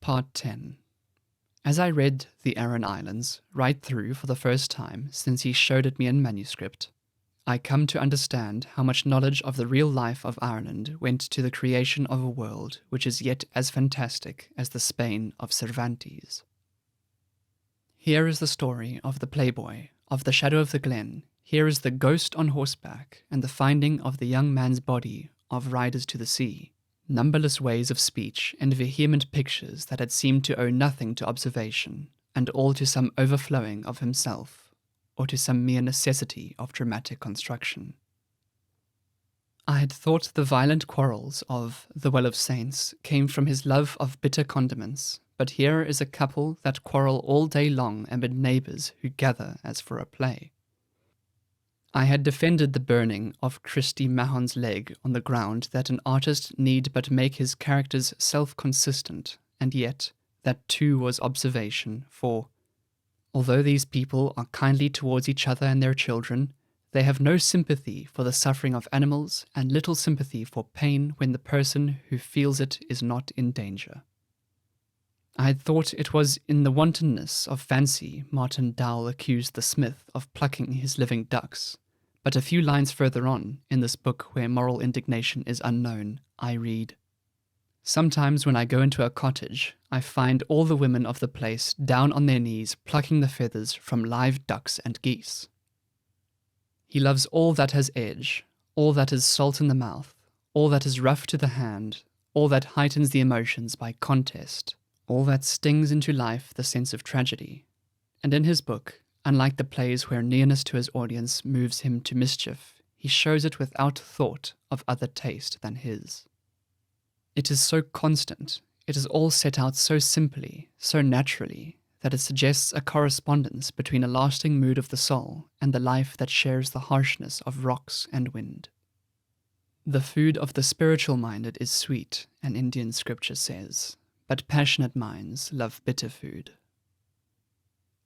Part 10. As I read The Aran Islands right through for the first time since he showed it me in manuscript, I come to understand how much knowledge of the real life of Ireland went to the creation of a world which is yet as fantastic as the Spain of Cervantes. Here is the story of the playboy, of the shadow of the glen. Here is the ghost on horseback and the finding of the young man's body of Riders to the Sea. Numberless ways of speech and vehement pictures that had seemed to owe nothing to observation, and all to some overflowing of himself, or to some mere necessity of dramatic construction. I had thought the violent quarrels of The Well of Saints came from his love of bitter condiments, but here is a couple that quarrel all day long amid neighbours who gather as for a play. I had defended the burning of Christy Mahon's leg on the ground that an artist need but make his characters self-consistent, and yet that too was observation, for, although these people are kindly towards each other and their children, they have no sympathy for the suffering of animals and little sympathy for pain when the person who feels it is not in danger. I had thought it was in the wantonness of fancy Martin Dowell accused the smith of plucking his living ducks. But a few lines further on, in this book where moral indignation is unknown, I read, "Sometimes when I go into a cottage, I find all the women of the place down on their knees plucking the feathers from live ducks and geese." He loves all that has edge, all that is salt in the mouth, all that is rough to the hand, all that heightens the emotions by contest, all that stings into life the sense of tragedy. And in his book, unlike the plays where nearness to his audience moves him to mischief, he shows it without thought of other taste than his. It is so constant, it is all set out so simply, so naturally, that it suggests a correspondence between a lasting mood of the soul and the life that shares the harshness of rocks and wind. The food of the spiritual minded is sweet, an Indian scripture says, but passionate minds love bitter food.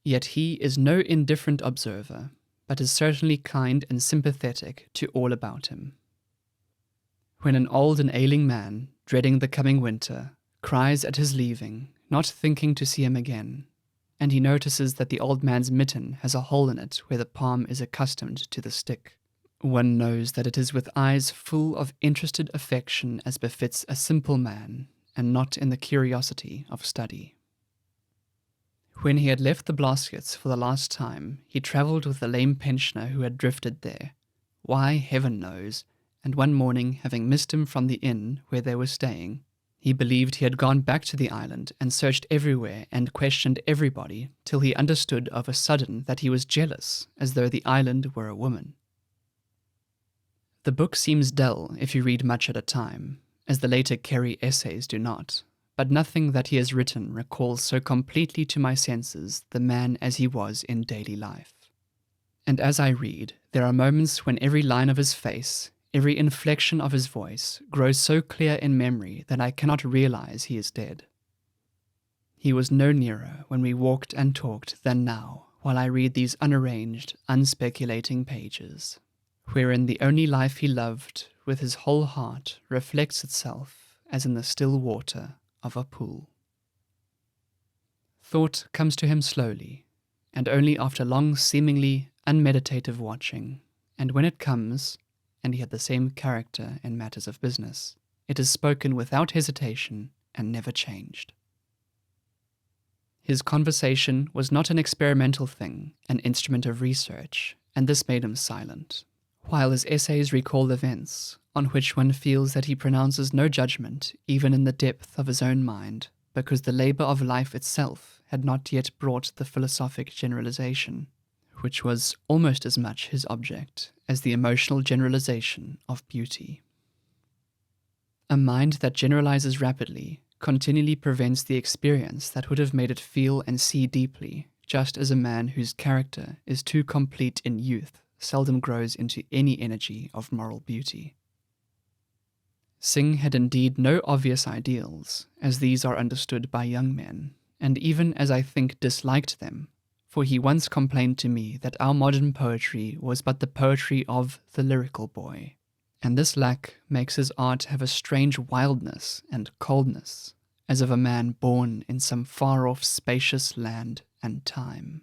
Yet he is no indifferent observer, but is certainly kind and sympathetic to all about him. When an old and ailing man, dreading the coming winter, cries at his leaving, not thinking to see him again, and he notices that the old man's mitten has a hole in it where the palm is accustomed to the stick, one knows that it is with eyes full of interested affection as befits a simple man, and not in the curiosity of study. When he had left the Blaskets for the last time, he travelled with the lame pensioner who had drifted there. Why, heaven knows, and one morning, having missed him from the inn where they were staying, he believed he had gone back to the island and searched everywhere and questioned everybody till he understood of a sudden that he was jealous, as though the island were a woman. The book seems dull if you read much at a time, as the later Kerry essays do not. But nothing that he has written recalls so completely to my senses the man as he was in daily life. And as I read, there are moments when every line of his face, every inflection of his voice, grows so clear in memory that I cannot realize he is dead. He was no nearer when we walked and talked than now, while I read these unarranged, unspeculating pages, wherein the only life he loved with his whole heart reflects itself as in the still water of a pool. Thought comes to him slowly, and only after long seemingly unmeditative watching, and when it comes, and he had the same character in matters of business, it is spoken without hesitation and never changed. His conversation was not an experimental thing, an instrument of research, and this made him silent, while his essays recall events on which one feels that he pronounces no judgment even in the depth of his own mind, because the labour of life itself had not yet brought the philosophic generalization, which was almost as much his object as the emotional generalization of beauty. A mind that generalizes rapidly continually prevents the experience that would have made it feel and see deeply, just as a man whose character is too complete in youth seldom grows into any energy of moral beauty. Synge had indeed no obvious ideals, as these are understood by young men, and even as I think disliked them, for he once complained to me that our modern poetry was but the poetry of the lyrical boy, and this lack makes his art have a strange wildness and coldness, as of a man born in some far-off spacious land and time.